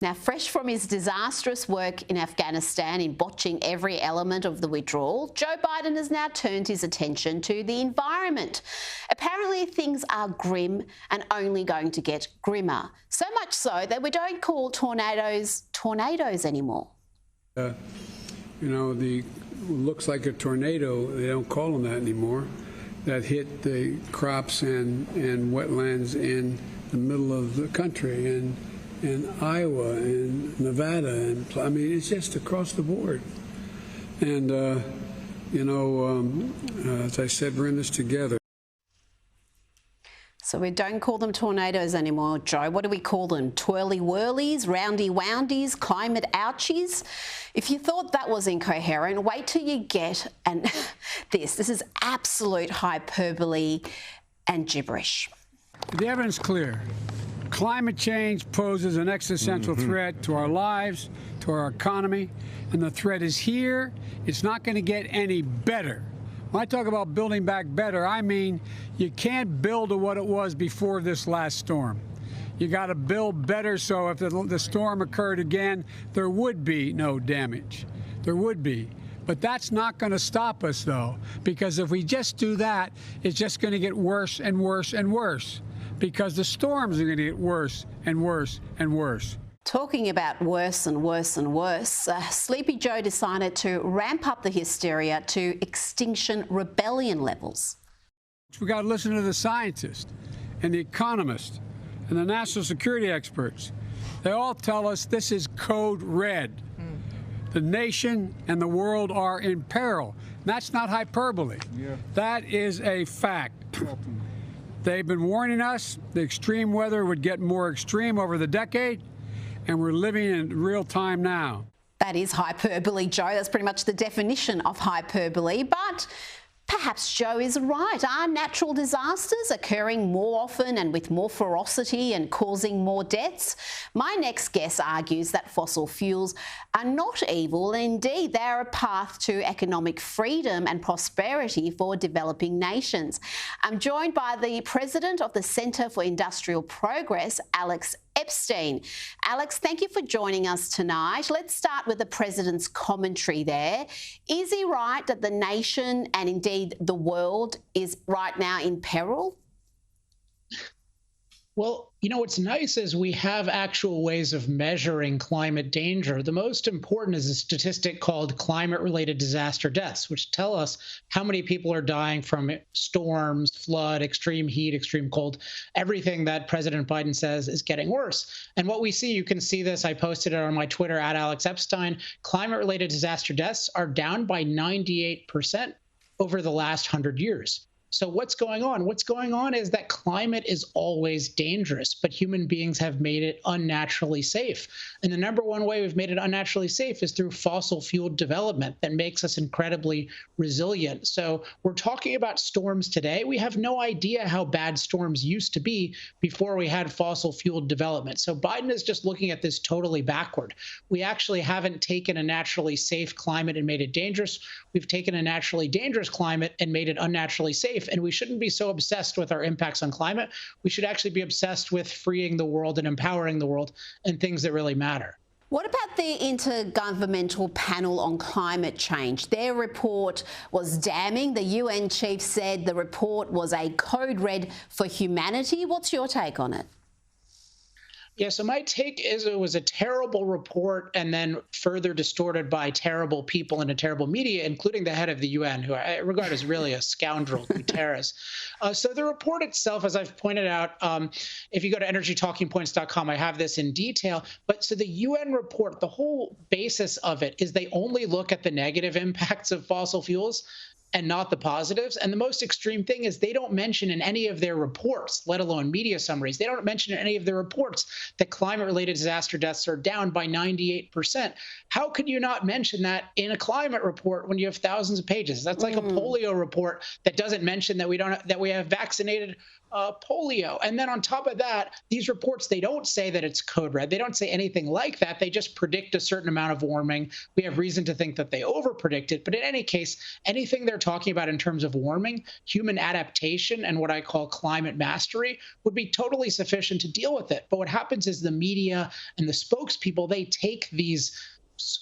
Now, fresh from his disastrous work in Afghanistan in botching every element of the withdrawal, Joe Biden has now turned his attention to the environment. Apparently, things are grim and only going to get grimmer. So much so that we don't call tornadoes tornadoes anymore. Looks like a tornado. They don't call them that anymore. That hit the crops and wetlands in the middle of the country and Iowa and Nevada, and I mean, it's just across the board. And, as I said, we're in this together. So we don't call them tornadoes anymore, Joe. What do we call them? Twirly-whirlies, roundy-woundies, climate ouchies? If you thought that was incoherent, wait till you get this. This is absolute hyperbole and gibberish. The evidence is clear. Climate change poses an existential threat to our lives, to our economy, and the threat is here. It's not going to get any better. When I talk about building back better, I mean you can't build to what it was before this last storm. You got to build better so if the storm occurred again, there would be no damage. There would be. But that's not going to stop us, though, because if we just do that, it's just going to get worse and worse and worse, because the storms are going to get worse and worse and worse. Talking about worse and worse and worse, Sleepy Joe decided to ramp up the hysteria to Extinction Rebellion levels. We got to listen to the scientists and the economists and the national security experts. They all tell us this is code red. The nation and the world are in peril. That's not hyperbole. Yeah. That is a fact. They've been warning us the extreme weather would get more extreme over the decade, and we're living in real time now. That is hyperbole, Joe. That's pretty much the definition of hyperbole. But perhaps Joe is right. Are natural disasters occurring more often and with more ferocity and causing more deaths? My next guest argues that fossil fuels are not evil. Indeed, they are a path to economic freedom and prosperity for developing nations. I'm joined by the president of the Centre for Industrial Progress, Alex Epstein. Alex, thank you for joining us tonight. Let's start with the president's commentary there. Is he right that the nation and indeed the world is right now in peril? Well, what's nice is we have actual ways of measuring climate danger. The most important is a statistic called climate-related disaster deaths, which tell us how many people are dying from storms, flood, extreme heat, extreme cold, everything that President Biden says is getting worse. And what we see, you can see this, I posted it on my Twitter at Alex Epstein, climate-related disaster deaths are down by 98% over the last 100 years. So what's going on? What's going on is that climate is always dangerous, but human beings have made it unnaturally safe. And the number one way we've made it unnaturally safe is through fossil fuel development that makes us incredibly resilient. So we're talking about storms today. We have no idea how bad storms used to be before we had fossil fuel development. So Biden is just looking at this totally backward. We actually haven't taken a naturally safe climate and made it dangerous. We've taken a naturally dangerous climate and made it unnaturally safe. And we shouldn't be so obsessed with our impacts on climate. We should actually be obsessed with freeing the world and empowering the world and things that really matter. What about the Intergovernmental Panel on Climate Change? Their report was damning. The UN chief said the report was a code red for humanity. What's your take on it? Yeah, so my take is it was a terrible report and then further distorted by terrible people and a terrible media, including the head of the UN, who I regard as really a scoundrel, Guterres. So the report itself, as I've pointed out, if you go to energytalkingpoints.com, I have this in detail. But so the UN report, the whole basis of it is they only look at the negative impacts of fossil fuels and not the positives. And the most extreme thing is they don't mention in any of their reports, let alone media summaries, they don't mention in any of their reports that climate-related disaster deaths are down by 98%. How could you not mention that in a climate report when you have thousands of pages? That's like a polio report that doesn't mention that we have vaccinated polio. And then on top of that, these reports, they don't say that it's code red. They don't say anything like that. They just predict a certain amount of warming. We have reason to think that they overpredict it. But in any case, anything they're talking about in terms of warming, human adaptation, and what I call climate mastery would be totally sufficient to deal with it. But what happens is the media and the spokespeople, they take these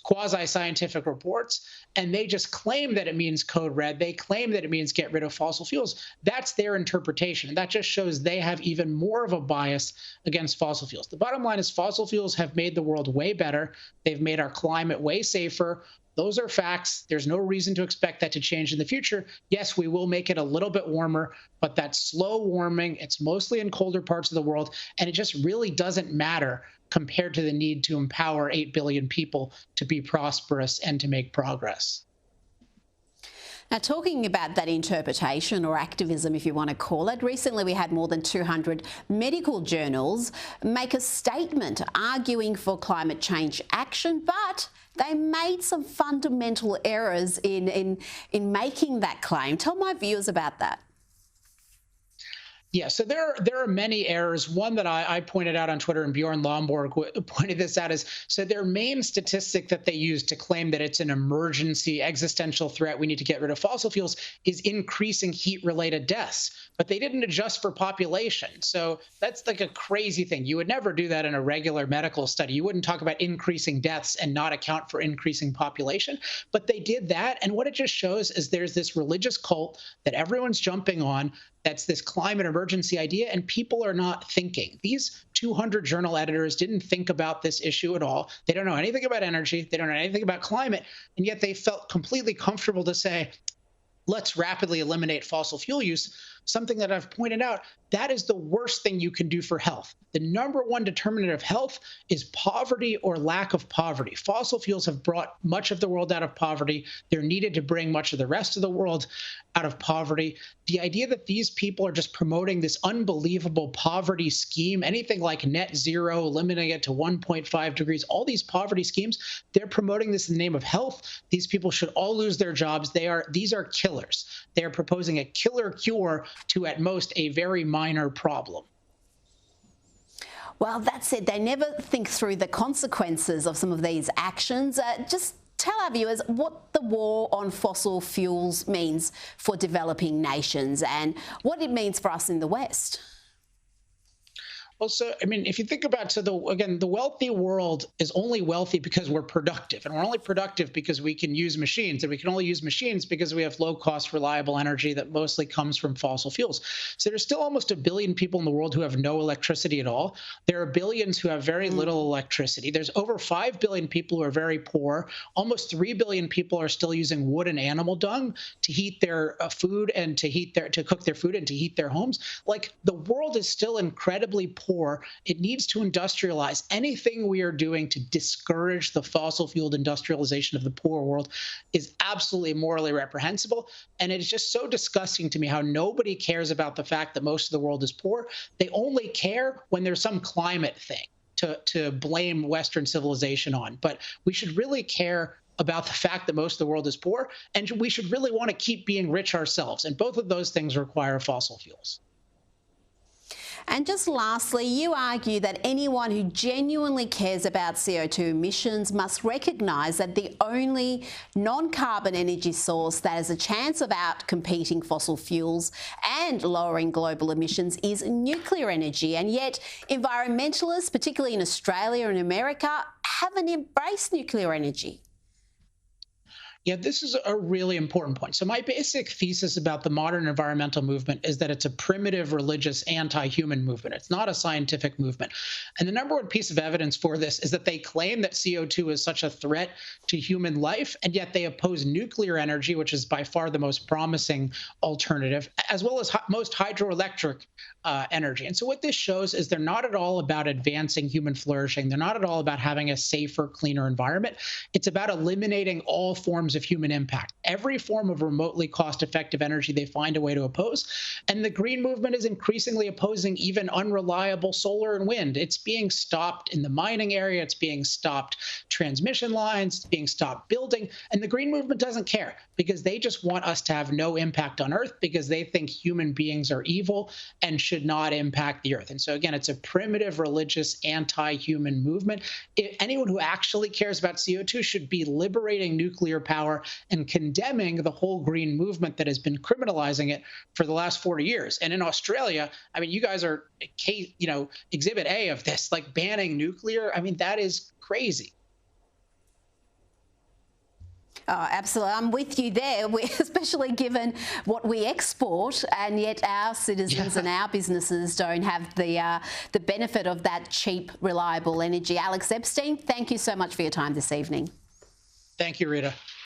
quasi-scientific reports and they just claim that it means code red. They claim that it means get rid of fossil fuels. That's their interpretation. And that just shows they have even more of a bias against fossil fuels. The bottom line is fossil fuels have made the world way better. They've made our climate way safer. Those are facts. There's no reason to expect that to change in the future. Yes, we will make it a little bit warmer, but that's slow warming. It's mostly in colder parts of the world, and it just really doesn't matter compared to the need to empower 8 billion people to be prosperous and to make progress. Now, talking about that interpretation or activism, if you want to call it, recently we had more than 200 medical journals make a statement arguing for climate change action, but they made some fundamental errors in making that claim. Tell my viewers about that. Yeah, so there are many errors. One that I pointed out on Twitter, and Bjorn Lomborg pointed this out, is so their main statistic that they use to claim that it's an emergency existential threat, we need to get rid of fossil fuels, is increasing heat-related deaths. But they didn't adjust for population. So that's like a crazy thing. You would never do that in a regular medical study. You wouldn't talk about increasing deaths and not account for increasing population. But they did that. And what it just shows is there's this religious cult that everyone's jumping on. That's this climate emergency idea, and people are not thinking. These 200 journal editors didn't think about this issue at all. They don't know anything about energy. They don't know anything about climate, and yet they felt completely comfortable to say, let's rapidly eliminate fossil fuel use, something that I've pointed out, that is the worst thing you can do for health. The number one determinant of health is poverty or lack of poverty. Fossil fuels have brought much of the world out of poverty. They're needed to bring much of the rest of the world out of poverty. The idea that these people are just promoting this unbelievable poverty scheme, anything like net zero, limiting it to 1.5 degrees, all these poverty schemes, they're promoting this in the name of health. These people should all lose their jobs. These are killers. They are proposing a killer cure to, at most, a very minor problem. Well, that said, they never think through the consequences of some of these actions. Just tell our viewers what the war on fossil fuels means for developing nations and what it means for us in the West. Well, so, I mean, if you think about, so the wealthy world is only wealthy because we're productive, and we're only productive because we can use machines, and we can only use machines because we have low-cost, reliable energy that mostly comes from fossil fuels. So there's still almost 1 billion people in the world who have no electricity at all. There are billions who have very little electricity. There's over 5 billion people who are very poor. Almost 3 billion people are still using wood and animal dung to heat their food and to cook their food and to heat their homes. Like, the world is still incredibly poor. It needs to industrialize. Anything we are doing to discourage the fossil-fueled industrialization of the poor world is absolutely morally reprehensible. And it is just so disgusting to me how nobody cares about the fact that most of the world is poor. They only care when there's some climate thing to blame Western civilization on. But we should really care about the fact that most of the world is poor, and we should really want to keep being rich ourselves. And both of those things require fossil fuels. And just lastly, you argue that anyone who genuinely cares about CO2 emissions must recognise that the only non-carbon energy source that has a chance of out-competing fossil fuels and lowering global emissions is nuclear energy. And yet environmentalists, particularly in Australia and America, haven't embraced nuclear energy. Yeah, this is a really important point. So my basic thesis about the modern environmental movement is that it's a primitive, religious, anti-human movement. It's not a scientific movement. And the number one piece of evidence for this is that they claim that CO2 is such a threat to human life, and yet they oppose nuclear energy, which is by far the most promising alternative, as well as most hydroelectric energy. And so what this shows is they're not at all about advancing human flourishing. They're not at all about having a safer, cleaner environment. It's about eliminating all forms of of human impact. Every form of remotely cost-effective energy they find a way to oppose. And the green movement is increasingly opposing even unreliable solar and wind. It's being stopped in the mining area. It's being stopped transmission lines. It's being stopped building. And the green movement doesn't care because they just want us to have no impact on Earth because they think human beings are evil and should not impact the Earth. And so again, it's a primitive, religious, anti-human movement. Anyone who actually cares about CO2 should be liberating nuclear power and condemning the whole green movement that has been criminalizing it for the last 40 years. And in Australia, I mean, you guys are, exhibit A of this, like banning nuclear. I mean, that is crazy. Oh, absolutely. I'm with you there, especially given what we export, and yet our citizens and our businesses don't have the benefit of that cheap, reliable energy. Alex Epstein, thank you so much for your time this evening. Thank you, Rita.